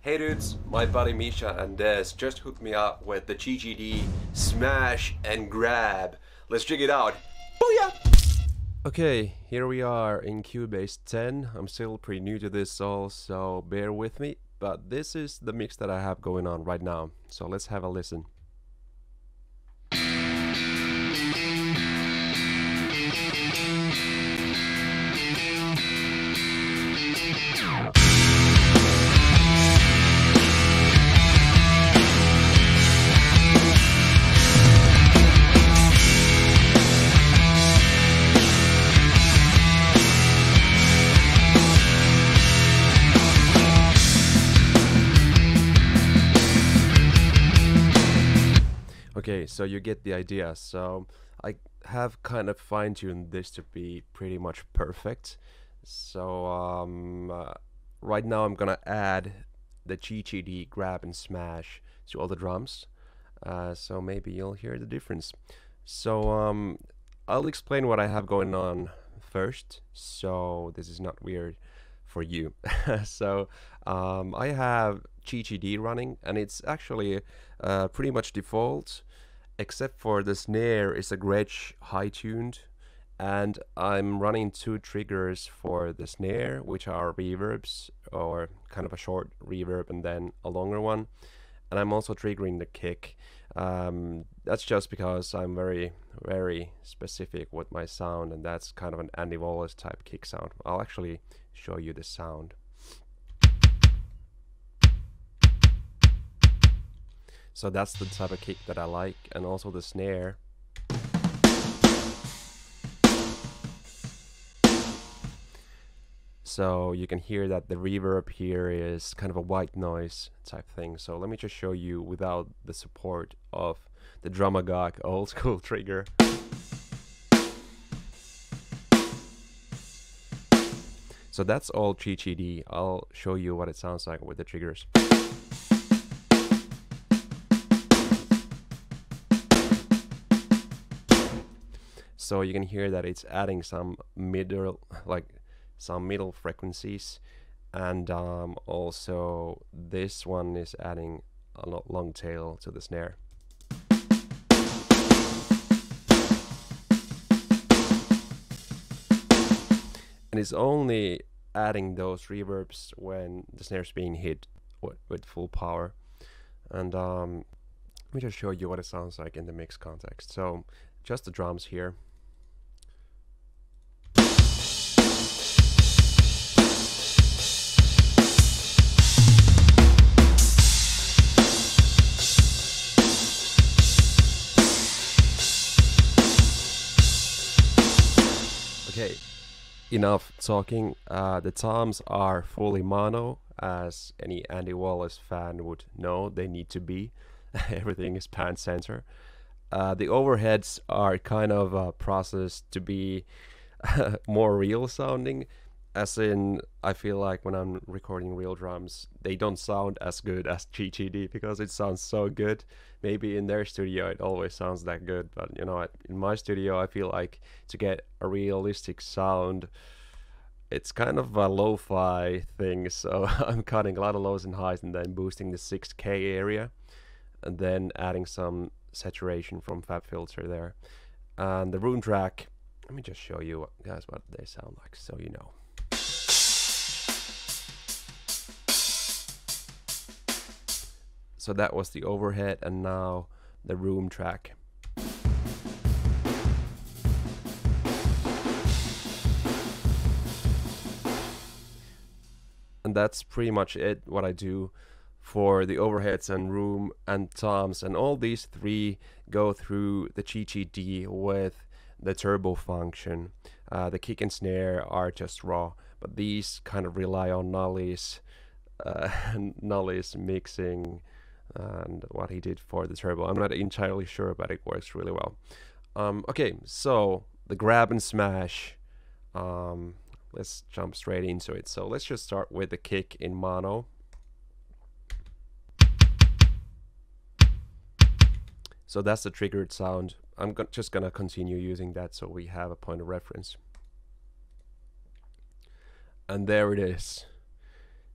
Hey dudes, my buddy Misha and Des just hooked me up with the GGD Smash and Grab. Let's check it out. Booyah! Okay, here we are in Cubase 10. I'm still pretty new to this all, so bear with me. But this is the mix that I have going on right now. So let's have a listen. Okay, so you get the idea. So I have kind of fine-tuned this to be pretty much perfect. So right now I'm gonna add the GGD grab and smash to all the drums. So maybe you'll hear the difference. So I'll explain what I have going on first, so this is not weird for you. So I have GGD running, and it's actually pretty much default, except for the snare is a Gretsch high tuned, and I'm running two triggers for the snare, which are reverbs, or kind of a short reverb and then a longer one, and I'm also triggering the kick. That's just because I'm very specific with my sound, and that's kind of an Andy Wallace type kick sound. I'll actually show you the sound. So that's the type of kick that I like, and also the snare. So you can hear that the reverb here is kind of a white noise type thing. So let me just show you without the support of the Drumagog old school trigger. So that's all GGD. I'll show you what it sounds like with the triggers. So you can hear that it's adding some middle frequencies, and also this one is adding a long tail to the snare. And it's only adding those reverbs when the snare is being hit with full power. And let me just show you what it sounds like in the mix context. So just the drums here. Okay, enough talking. The toms are fully mono, as any Andy Wallace fan would know they need to be. Everything is pan center. The overheads are kind of processed to be more real sounding, as in I feel like when I'm recording real drums they don't sound as good as GGD because it sounds so good. Maybe in their studio it always sounds that good, but you know, in my studio I feel like to get a realistic sound it's kind of a lo-fi thing, so I'm cutting a lot of lows and highs and then boosting the 6K area and then adding some saturation from fabfilter there. And the room track, let me just show you guys what they sound like so you know. So that was the overhead, and now the room track. And that's pretty much it, what I do for the overheads and room and toms, and all these three go through the GGD with the turbo function. The kick and snare are just raw, but these kind of rely on Nolly's mixing and what he did for the turbo. I'm not entirely sure, but it works really well. Okay, so the grab and smash. Let's jump straight into it. So let's just start with the kick in mono. So that's the triggered sound. I'm just gonna continue using that so we have a point of reference. And there it is.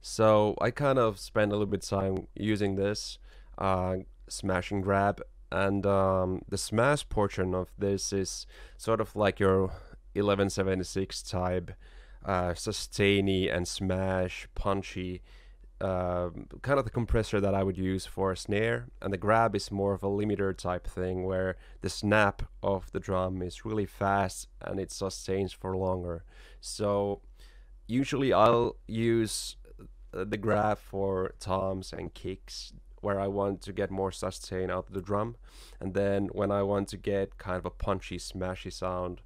So I kind of spend a little bit time using this smash and grab, and the smash portion of this is sort of like your 1176 type sustainy and smash punchy kind of the compressor that I would use for a snare, and the grab is more of a limiter type thing where the snap of the drum is really fast and it sustains for longer. So usually I'll use the grab for toms and kicks where I want to get more sustain out of the drum, and then when I want to get kind of a punchy smashy sound,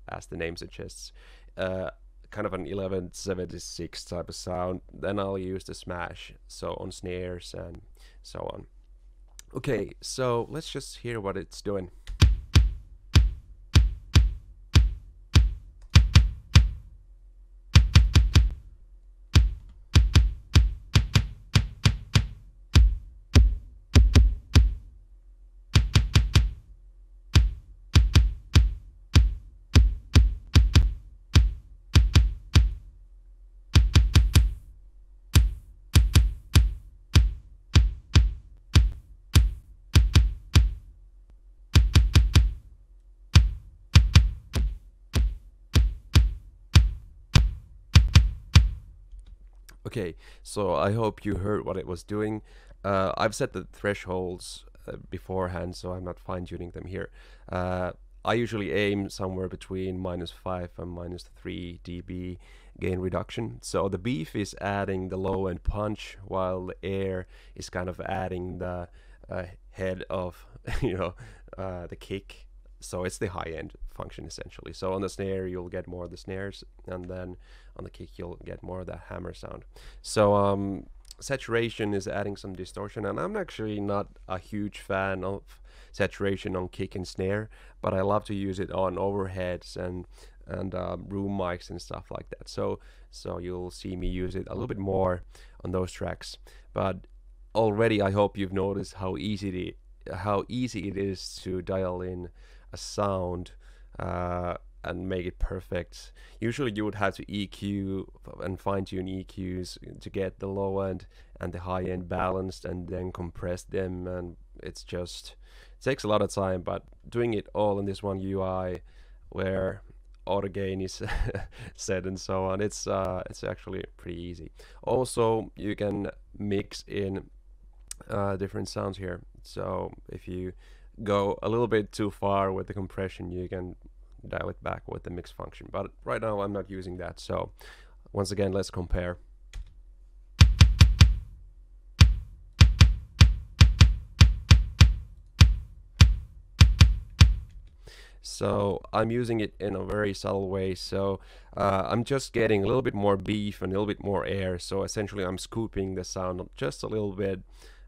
as the name suggests, uh, kind of an 1176 type of sound, then I'll use the smash, so on snares and so on. Okay, so let's just hear what it's doing. Okay, so I hope you heard what it was doing. I've set the thresholds beforehand, so I'm not fine-tuning them here. I usually aim somewhere between -5 and -3 dB gain reduction. So the beef is adding the low end punch, while the air is kind of adding the head of the kick. So it's the high end function essentially. So on the snare you'll get more of the snares, and then on the kick you'll get more of the hammer sound. So saturation is adding some distortion, and I'm actually not a huge fan of saturation on kick and snare, but I love to use it on overheads and room mics and stuff like that. So you'll see me use it a little bit more on those tracks. But already I hope you've noticed how easy it is to dial in a sound and make it perfect. Usually you would have to EQ and fine-tune EQs to get the low end and the high end balanced and then compress them, and it takes a lot of time. But doing it all in this one UI where auto gain is set and so on, it's actually pretty easy. Also you can mix in different sounds here. So if you go a little bit too far with the compression, you can dial it back with the mix function, but right now I'm not using that. So once again, let's compare. So I'm using it in a very subtle way. So I'm just getting a little bit more beef and a little bit more air. So essentially I'm scooping the sound just a little bit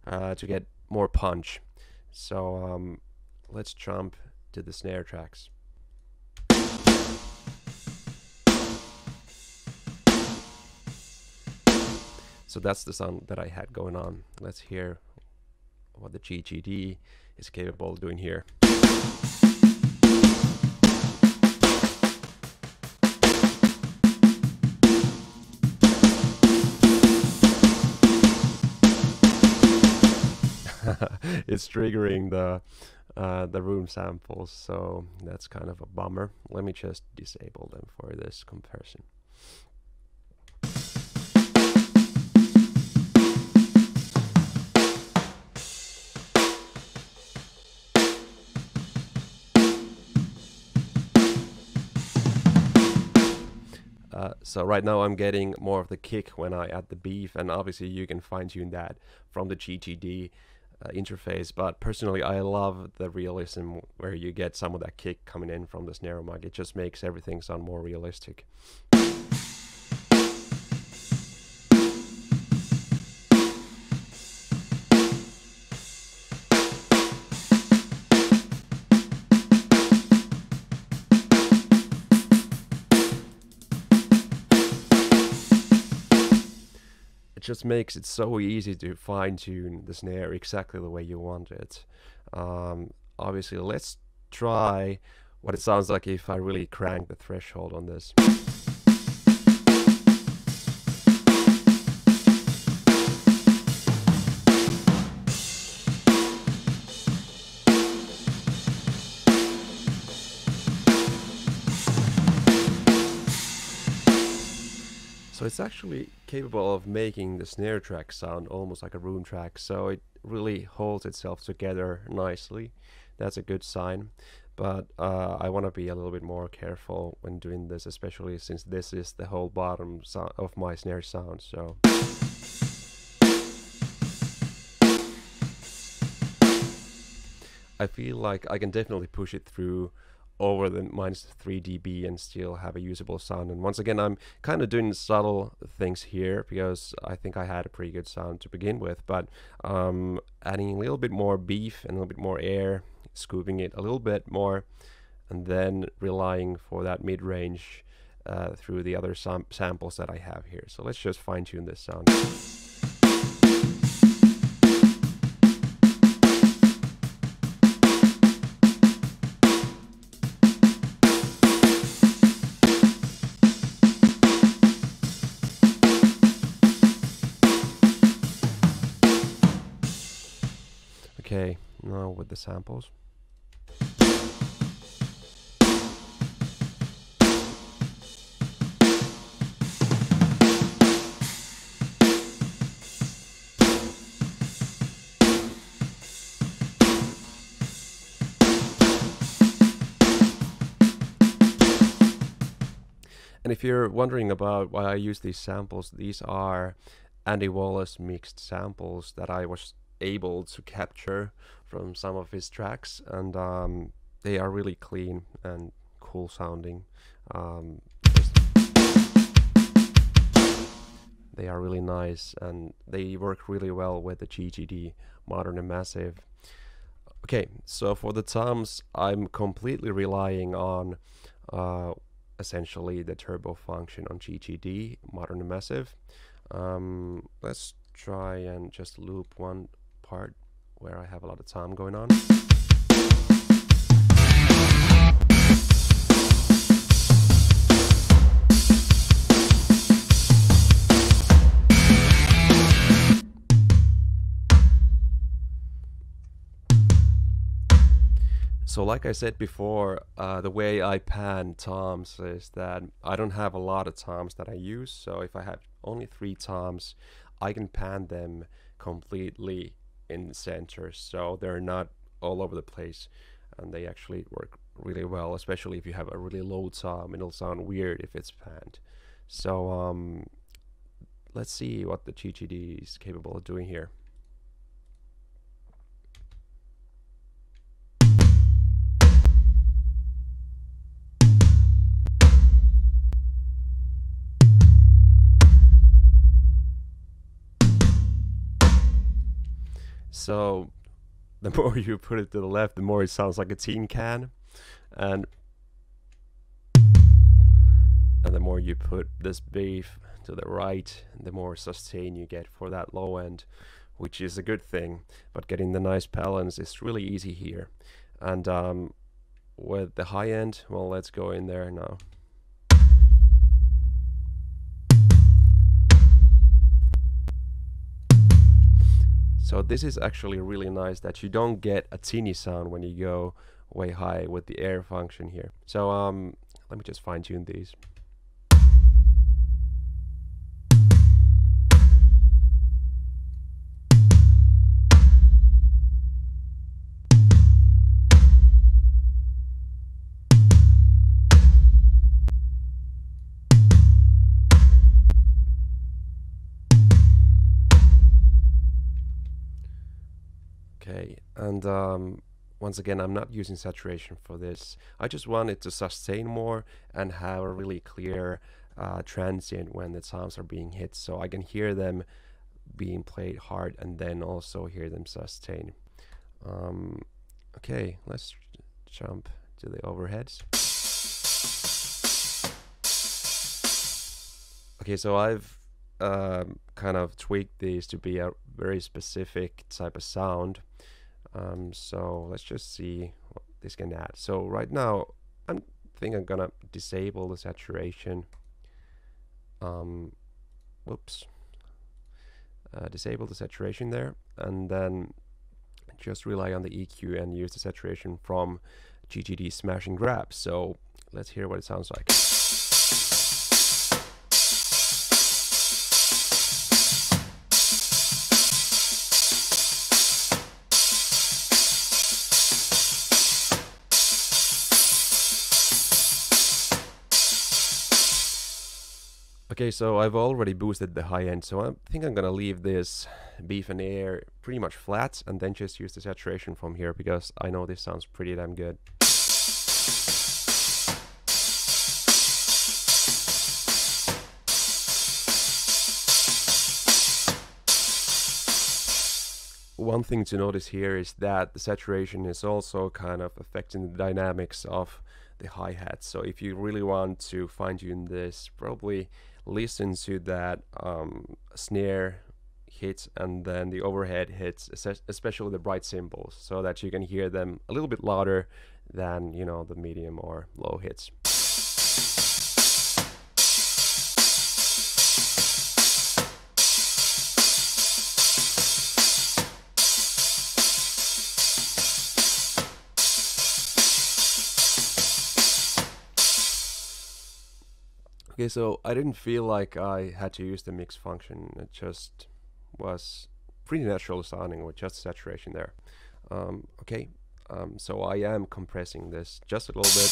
to get more punch. So let's jump to the snare tracks. So that's the sound that I had going on. Let's hear what the GGD is capable of doing here. It's triggering the room samples, so that's kind of a bummer. Let me just disable them for this comparison. So right now I'm getting more of the kick when I add the beef, and obviously you can fine-tune that from the GTD interface, but personally I love the realism where you get some of that kick coming in from the snare mic. It just makes everything sound more realistic. It just makes it so easy to fine-tune the snare exactly the way you want it. Obviously, let's try what it sounds like if I really crank the threshold on this. So it's actually capable of making the snare track sound almost like a room track, so it really holds itself together nicely. That's a good sign. But I want to be a little bit more careful when doing this, especially since this is the whole bottom of my snare sound. So I feel like I can definitely push it through over the -3 dB and still have a usable sound. And once again, I'm kind of doing subtle things here because I think I had a pretty good sound to begin with, but adding a little bit more beef and a little bit more air, scooping it a little bit more, and then relying for that mid-range through the other samples that I have here. So let's just fine-tune this sound. Okay, now with the samples. And if you're wondering about why I use these samples, these are Andy Wallace mixed samples that I was able to capture from some of his tracks, and they are really clean and cool sounding. They are really nice, and they work really well with the GGD Modern and Massive. Okay, so for the toms, I'm completely relying on essentially the turbo function on GGD Modern and Massive. Let's try and just loop one part where I have a lot of tom going on. So like I said before, the way I pan toms is that I don't have a lot of toms that I use. So if I have only 3 toms, I can pan them completely in the center, so they're not all over the place, and they actually work really well, especially if you have a really low tom. It'll sound weird if it's panned. So let's see what the GGD is capable of doing here. So the more you put it to the left, the more it sounds like a tin can, and the more you put this beef to the right, the more sustain you get for that low end, which is a good thing. But getting the nice balance is really easy here. And with the high end, well, let's go in there now. So this is actually really nice that you don't get a tinny sound when you go way high with the air function here. So let me just fine tune these. Okay, and once again, I'm not using saturation for this. I just want it to sustain more and have a really clear transient when the toms are being hit, so I can hear them being played hard and then also hear them sustain. Okay, let's jump to the overheads. Okay, so I've kind of tweaked these to be a very specific type of sound. So let's just see what this can add. So right now, I think I'm gonna disable the saturation. Whoops. Disable the saturation there, and then just rely on the EQ and use the saturation from GGD Smash and Grab. So let's hear what it sounds like. Okay, so I've already boosted the high end, so I think I'm gonna leave this beef and air pretty much flat and then just use the saturation from here because I know this sounds pretty damn good. One thing to notice here is that the saturation is also kind of affecting the dynamics of the hi-hat. So if you really want to fine-tune this, probably listen to that snare hit and then the overhead hits, especially the bright cymbals, so that you can hear them a little bit louder than, you know, the medium or low hits. Okay, so I didn't feel like I had to use the mix function. It just was pretty natural sounding with just saturation there. Okay, so I am compressing this just a little bit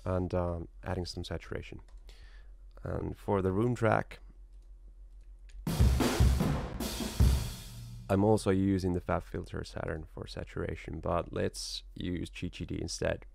and adding some saturation. And for the room track, I'm also using the fabfilter Saturn for saturation, but let's use GetGood instead.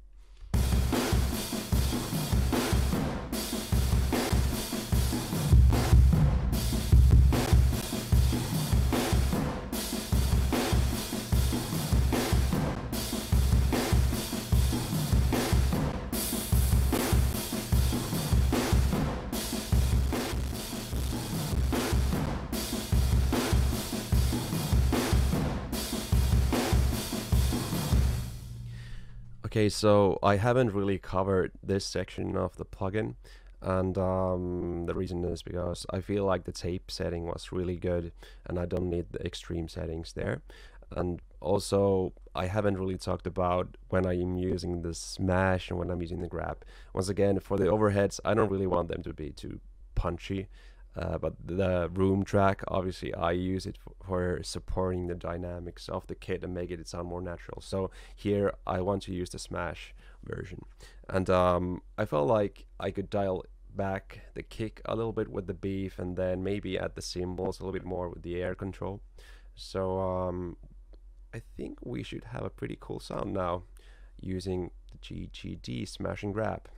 Okay, so I haven't really covered this section of the plugin, and the reason is because I feel like the tape setting was really good and I don't need the extreme settings there. And also I haven't really talked about when I'm using the smash and when I'm using the grab. Once again, for the overheads, I don't really want them to be too punchy. But the room track, obviously I use it for supporting the dynamics of the kit and make it sound more natural. So here I want to use the smash version. And I felt like I could dial back the kick a little bit with the beef and then maybe add the cymbals a little bit more with the air control. So I think we should have a pretty cool sound now using the GetGood smash and grab.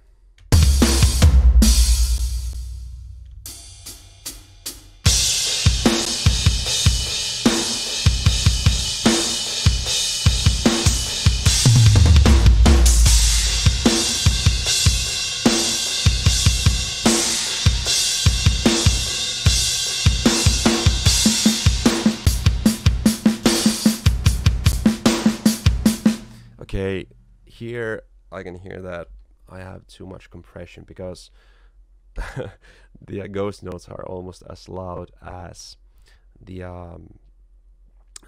Okay, here I can hear that I have too much compression because the ghost notes are almost as loud as the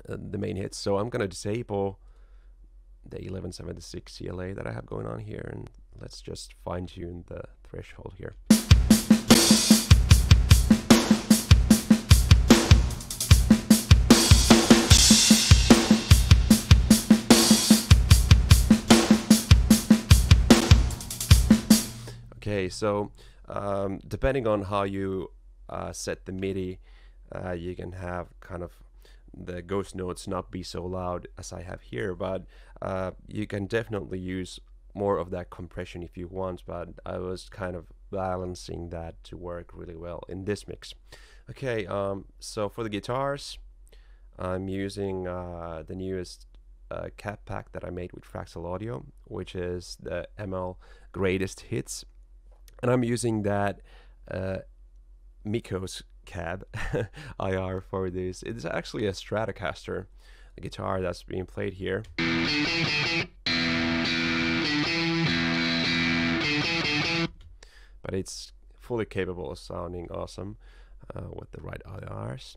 main hits. So I'm gonna disable the 1176 CLA that I have going on here, and let's just fine tune the threshold here. Okay, so depending on how you set the MIDI, you can have kind of the ghost notes not be so loud as I have here, but you can definitely use more of that compression if you want, but I was kind of balancing that to work really well in this mix. Okay, so for the guitars, I'm using the newest cap pack that I made with Fractal Audio, which is the ML Greatest Hits. And I'm using that Mikos cab IR for this. It's actually a Stratocaster, the guitar that's being played here. But it's fully capable of sounding awesome with the right IRs.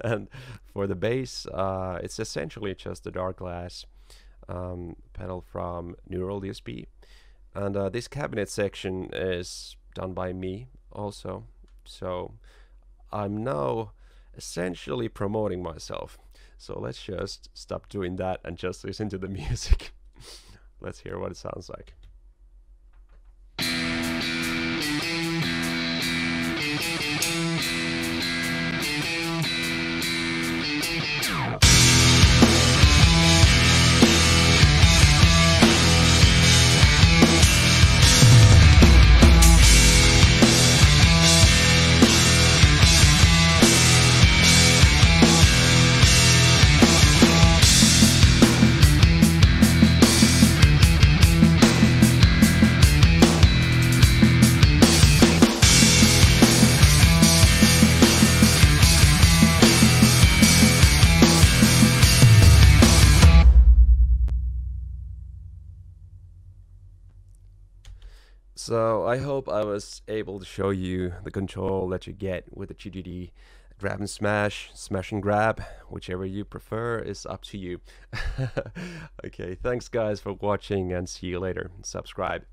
And for the bass, it's essentially just the dark glass pedal from Neural DSP. And this cabinet section is done by me also. So I'm now essentially promoting myself. So let's just stop doing that and just listen to the music. Let's hear what it sounds like. So I hope I was able to show you the control that you get with the GGD grab and smash, smash and grab, whichever you prefer is up to you. Okay, thanks guys for watching and see you later. Subscribe.